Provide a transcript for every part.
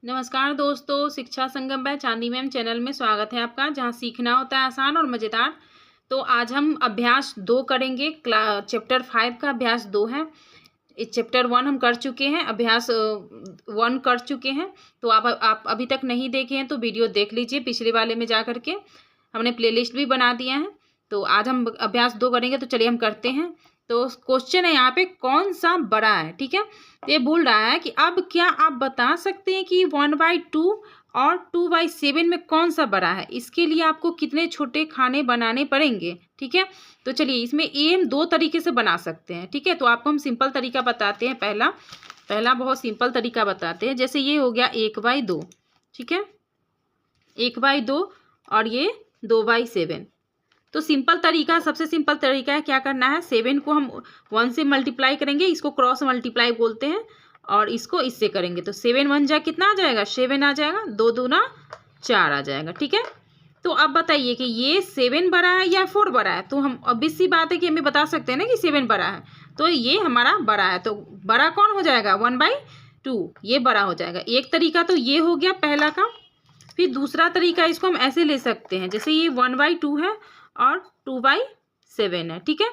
नमस्कार दोस्तों, शिक्षा संगम बाय चांदी मैम चैनल में स्वागत है आपका, जहां सीखना होता है आसान और मज़ेदार। तो आज हम अभ्यास 2 करेंगे। चैप्टर 5 का अभ्यास 2 है। इस चैप्टर 1 हम कर चुके हैं, अभ्यास 1 कर चुके हैं। तो आप अभी तक नहीं देखे हैं तो वीडियो देख लीजिए, पिछले वाले में जा करके हमने प्लेलिस्ट भी बना दिया है। तो आज हम अभ्यास 2 करेंगे, तो चलिए हम करते हैं। तो क्वेश्चन है यहाँ पे, कौन सा बड़ा है, ठीक है। तो ये बोल रहा है कि अब क्या आप बता सकते हैं कि 1/2 और 2/7 में कौन सा बड़ा है। इसके लिए आपको कितने छोटे खाने बनाने पड़ेंगे, ठीक है। तो चलिए, इसमें ये हम 2 तरीके से बना सकते हैं, ठीक है। तो आपको हम सिंपल तरीका बताते हैं। पहला बहुत सिंपल तरीका बताते हैं। जैसे ये हो गया 1/2, ठीक है, 1/2 और ये 2/7। तो सिंपल तरीका, सबसे सिंपल तरीका है, क्या करना है, 7 को हम 1 से मल्टीप्लाई करेंगे, इसको क्रॉस मल्टीप्लाई बोलते हैं, और इसको इससे करेंगे। तो 7 1 जा कितना आ जाएगा, 7 आ जाएगा, 2 दूना 4 आ जाएगा, ठीक है। तो अब बताइए कि ये 7 बड़ा है या 4 बड़ा है। तो हम obvious सी बात है कि हमें बता सकते हैं ना कि 7 बड़ा है, तो ये हमारा बड़ा है। तो बड़ा कौन हो जाएगा, 1/2, ये बड़ा हो जाएगा। एक तरीका तो ये हो गया पहला का। फिर दूसरा तरीका, इसको हम ऐसे ले सकते हैं, जैसे ये 1/2 है और 2/7 है, ठीक है।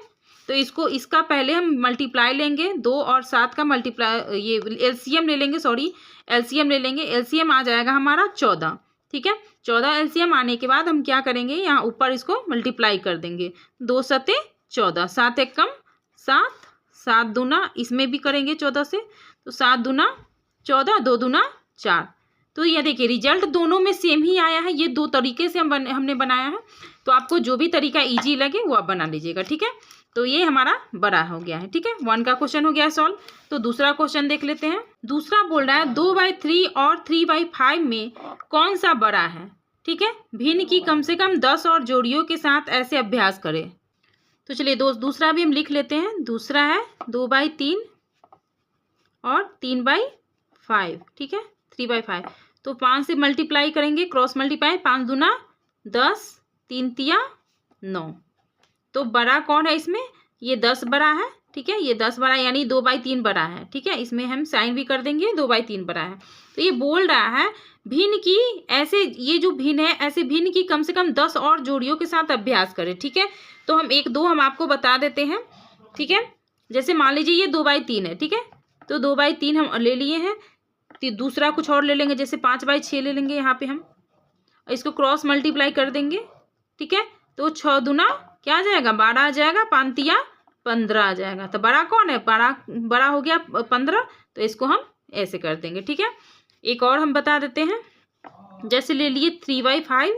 तो इसका पहले हम मल्टीप्लाई लेंगे, 2 और 7 का मल्टीप्लाई, ये एलसीएम ले लेंगे, एलसीएम ले लेंगे। एलसीएम आ जाएगा हमारा 14, ठीक है। 14 एलसीएम आने के बाद हम क्या करेंगे, यहाँ ऊपर इसको मल्टीप्लाई कर देंगे। 2 सते 14, 7 एक कम 7, 7 दूना, इसमें भी करेंगे 14 से, तो 7 दूना 14, 2 दूना 4। तो ये देखिए, रिजल्ट दोनों में सेम ही आया है। ये 2 तरीके से हमने बनाया है। तो आपको जो भी तरीका इजी लगे वो आप बना लीजिएगा, ठीक है। तो ये हमारा बड़ा हो गया है, ठीक है। 1 का क्वेश्चन हो गया सॉल्व। तो दूसरा क्वेश्चन देख लेते हैं। दूसरा बोल रहा है 2/3 और 3/5 में कौन सा बड़ा है, ठीक है। भिन्न की कम से कम 10 और जोड़ियों के साथ ऐसे अभ्यास करें। तो चलिए दूसरा भी हम लिख लेते हैं। दूसरा है 2/3 और 3/5, ठीक है, 3/5। तो 5 से मल्टीप्लाई करेंगे, क्रॉस मल्टीप्लाई, 5 दूना 10, 3 तिया 9। तो बड़ा कौन है इसमें, ये 10 बड़ा है, ठीक है। ये 10 बड़ा है, यानी 2/3 बड़ा है, ठीक है। इसमें हम साइन भी कर देंगे, 2/3 बड़ा है। तो ये बोल रहा है भिन्न की, ऐसे ये जो भिन्न है, ऐसे भिन्न की कम से कम 10 और जोड़ियों के साथ अभ्यास करें, ठीक है। तो हम 1-2 हम आपको बता देते हैं, ठीक है। जैसे मान लीजिए ये 2/3 है, ठीक है। तो 2/3 हम ले लिए हैं। दूसरा कुछ और ले लेंगे, जैसे 5/6 ले लेंगे। यहाँ पे हम इसको क्रॉस मल्टीप्लाई कर देंगे, ठीक है। तो 6 दूना क्या आ जाएगा, 12 आ जाएगा, 5 तिया 15 आ जाएगा। तो बड़ा कौन है, बड़ा हो गया 15। तो इसको हम ऐसे कर देंगे, ठीक है। एक और हम बता देते हैं। जैसे ले लिए 3/5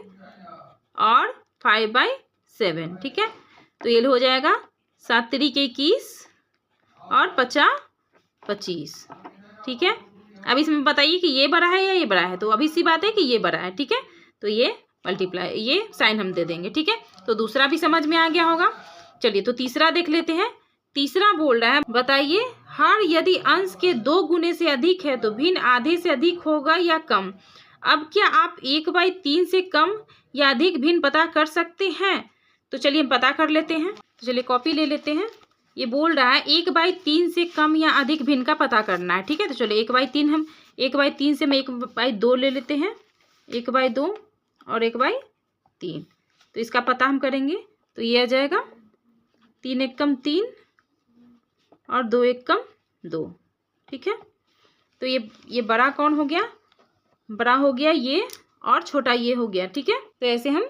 और 5/7, ठीक है। तो ये हो जाएगा 7 तिरिक 21 और 50 25, ठीक है। अब इसमें बताइए कि ये बड़ा है या ये बड़ा है। तो अभी सी बात है कि ये बड़ा है, ठीक है। तो ये मल्टीप्लाई, ये साइन हम दे देंगे, ठीक है। तो दूसरा भी समझ में आ गया होगा। चलिए, तो तीसरा देख लेते हैं। तीसरा बोल रहा है, बताइए हर यदि अंश के 2 गुने से अधिक है तो भिन्न आधे से अधिक होगा या कम। अब क्या आप 1/3 से कम या अधिक भिन्न पता कर सकते हैं। तो चलिए हम पता कर लेते हैं। तो चलिए कॉपी ले लेते हैं। ये बोल रहा है 1/3 से कम या अधिक भिन्न का पता करना है, ठीक है। तो चलिए 1/3 हम 1/3 से हम 1/2 ले लेते हैं, 1/2 और 1/3। तो इसका पता हम करेंगे, तो ये आ जाएगा 3 एक कम 3 और 2 एक कम 2, ठीक है। तो ये बड़ा कौन हो गया, बड़ा हो गया ये, और छोटा ये हो गया, ठीक है। तो ऐसे हम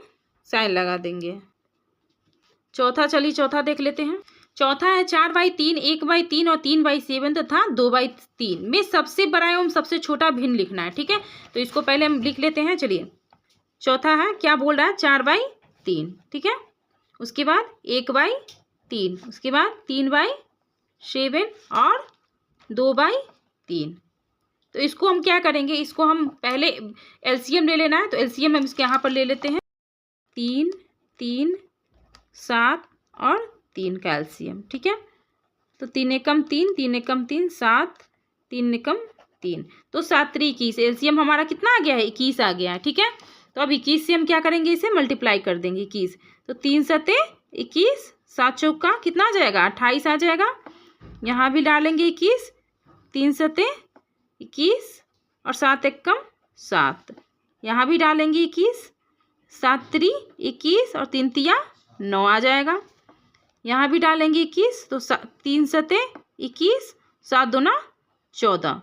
साइन लगा देंगे। चलिए चौथा देख लेते हैं। चौथा है 4/3, 1/3 और 3/7 तथा 2/3 में सबसे बड़ा एवं सबसे छोटा भिन्न लिखना है, ठीक है। तो इसको पहले हम लिख लेते हैं। चलिए, चौथा है, क्या बोल रहा है, 4/3, ठीक है। उसके बाद 1/3, उसके बाद 3/7 और 2/3। तो इसको हम क्या करेंगे, इसको हम पहले एलसीएम ले लेना है। तो एलसीएम हम इसके यहाँ पर ले लेते हैं, 3 3 7 और 3 का एलसीएम, ठीक है। तो 3 एकम 3, 3 एकम 3 7, 3 एकम 3, तो 7 3 21। एलसीएम हमारा कितना आ गया है, 21 आ गया है, ठीक है। तो अब 21 से हम क्या करेंगे, इसे मल्टीप्लाई कर देंगे, 21। तो 3 सते 21, 7 चौका कितना आ जाएगा, 28 आ जाएगा। यहाँ भी डालेंगे 21, 3 सते 21 और 7 एकम 7, यहाँ भी डालेंगे 21, 7 3 21 और 3 तिया 9 आ जाएगा। यहाँ भी डालेंगे 21, तो 3 7 21, 7 2 14।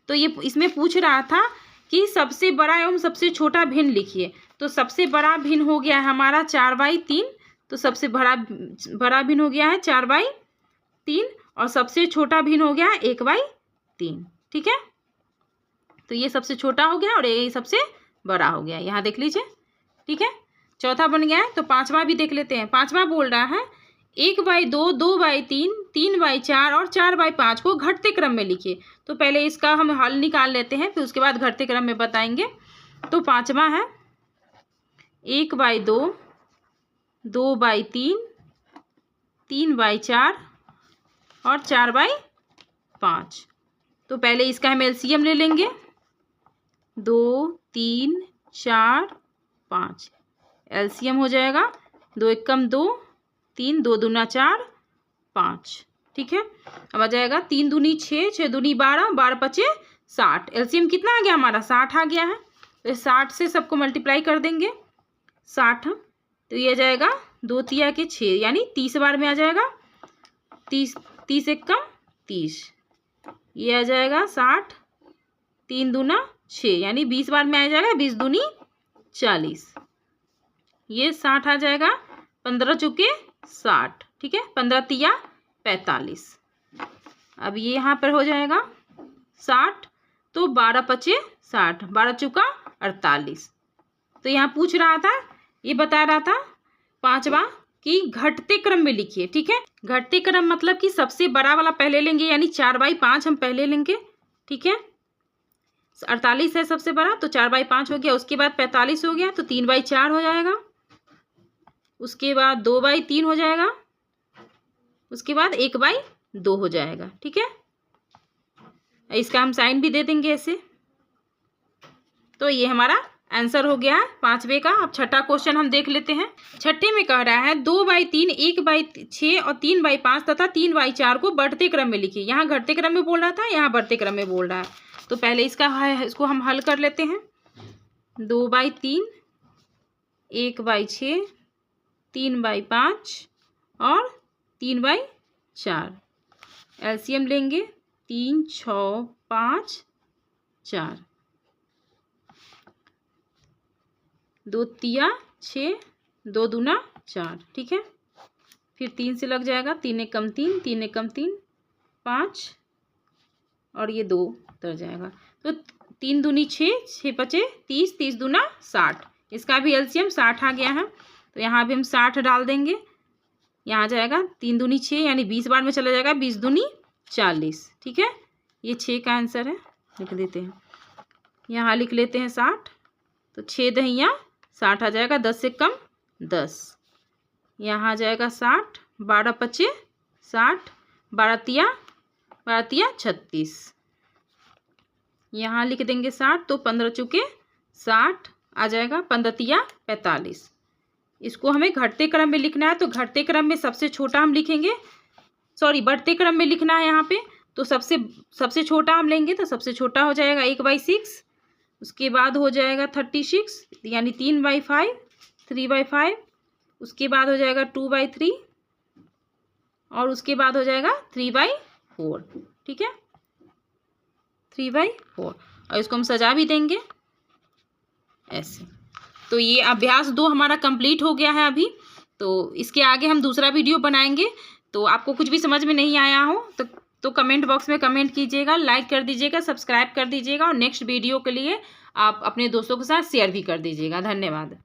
तो ये इसमें पूछ रहा था कि सबसे बड़ा एवं सबसे छोटा भिन्न लिखिए। तो सबसे बड़ा भिन्न हो गया है हमारा 4/3, तो सबसे बड़ा भिन्न हो गया है 4/3 और सबसे छोटा भिन्न हो गया है 1/3। ठीक है, तो ये सबसे छोटा हो गया और ये सबसे बड़ा हो गया, यहाँ देख लीजिए। ठीक है, चौथा बन गया है। तो पांचवा भी देख लेते हैं। पांचवा बोल रहा है 1/2, 2/3, 3/4 और 4/5 को घटते क्रम में लिखिए। तो पहले इसका हम हल निकाल लेते हैं, फिर उसके बाद घटते क्रम में बताएंगे। तो पांचवा है 1/2, 2/3, 3/4 और 4/5। तो पहले इसका हम एलसीएम ले लेंगे। 2 3 4 5 एलसीएम हो जाएगा 2 एकम 2, 3 2 दूना 4 5। ठीक है, अब आ जाएगा 3 दूनी 6, 6 दूनी 12, 12 पचे 60। एलसीएम कितना आ गया हमारा? 60 आ गया है। तो 60 से सबको मल्टीप्लाई कर देंगे 60, तो ये आ जाएगा 2 तिया के 6, यानी 30 बार में आ जाएगा। 30 एकम 30, ये आ जाएगा 60, 3 दूना 6, यानी 20 बार में आ जाएगा। 20 दूनी 40, ये 60 आ जाएगा। 15 चुके 60। ठीक है, 15 तिया 45। अब ये यहाँ पर हो जाएगा 60, तो 12 पचे 60, 12 चुका 48। तो यहाँ पूछ रहा था, ये बता रहा था पांचवा कि घटते क्रम में लिखिए। ठीक है, घटते क्रम मतलब कि सबसे बड़ा वाला पहले लेंगे, यानी 4/5 हम पहले लेंगे। ठीक है, 48 है सबसे बड़ा, तो 4/5 हो गया। उसके बाद 45 हो गया, तो 3/4 हो जाएगा। उसके बाद 2/3 हो जाएगा। उसके बाद 1/2 हो जाएगा। ठीक है, इसका हम साइन भी दे देंगे ऐसे। तो ये हमारा आंसर हो गया है पांचवे का। अब छठा क्वेश्चन हम देख लेते हैं। छठे में कह रहा है 2/3, 1/6 और 3/5 तथा 3/4 को बढ़ते क्रम में लिखिए। यहाँ घटते क्रम में बोल रहा था, यहाँ बढ़ते क्रम में बोल रहा है। तो पहले इसको हम हल कर लेते हैं। 2/3, 1/6, 3/5 और 3/4 एलसीएम लेंगे। 3 6 5 4, 2 तिया 6, 2 दूना 4। ठीक है, फिर 3 से लग जाएगा। 3 एकम 3, 3 एकम 3 5 और ये 2 उतर जाएगा। तो 3 दूनी 6, 6 पचे 30, 30 दूना 60। इसका भी एलसीएम 60 आ गया है। तो यहाँ भी हम 60 डाल देंगे। यहाँ आ जाएगा 3 दूनी 6, यानी 20 बार में चला जाएगा। 20 दूनी 40। ठीक है, ये 6 का आंसर है। लिख देते हैं, यहाँ लिख लेते हैं 60। तो 6 दहिया 60 आ जाएगा। 10 से कम 10, यहाँ आ जाएगा 60। 12 पचे 60, 12 तिया 36, यहाँ लिख देंगे 60। तो 15 चुके 60 आ जाएगा। 15 तिया 45। इसको हमें घटते क्रम में लिखना है। तो घटते क्रम में सबसे छोटा हम लिखेंगे, सॉरी बढ़ते क्रम में लिखना है यहाँ पे। तो सबसे छोटा हम लेंगे, तो सबसे छोटा हो जाएगा 1/6। उसके बाद हो जाएगा 36, यानी 3/5, 3/5। उसके बाद हो जाएगा 2/3 और उसके बाद हो जाएगा 3/4। ठीक है, 3/4। और इसको हम सजा भी देंगे ऐसे। तो ये अभ्यास 2 हमारा कंप्लीट हो गया है अभी। तो इसके आगे हम दूसरा वीडियो बनाएंगे। तो आपको कुछ भी समझ में नहीं आया हो तो कमेंट बॉक्स में कमेंट कीजिएगा, लाइक कर दीजिएगा, सब्सक्राइब कर दीजिएगा और नेक्स्ट वीडियो के लिए आप अपने दोस्तों के साथ शेयर भी कर दीजिएगा। धन्यवाद।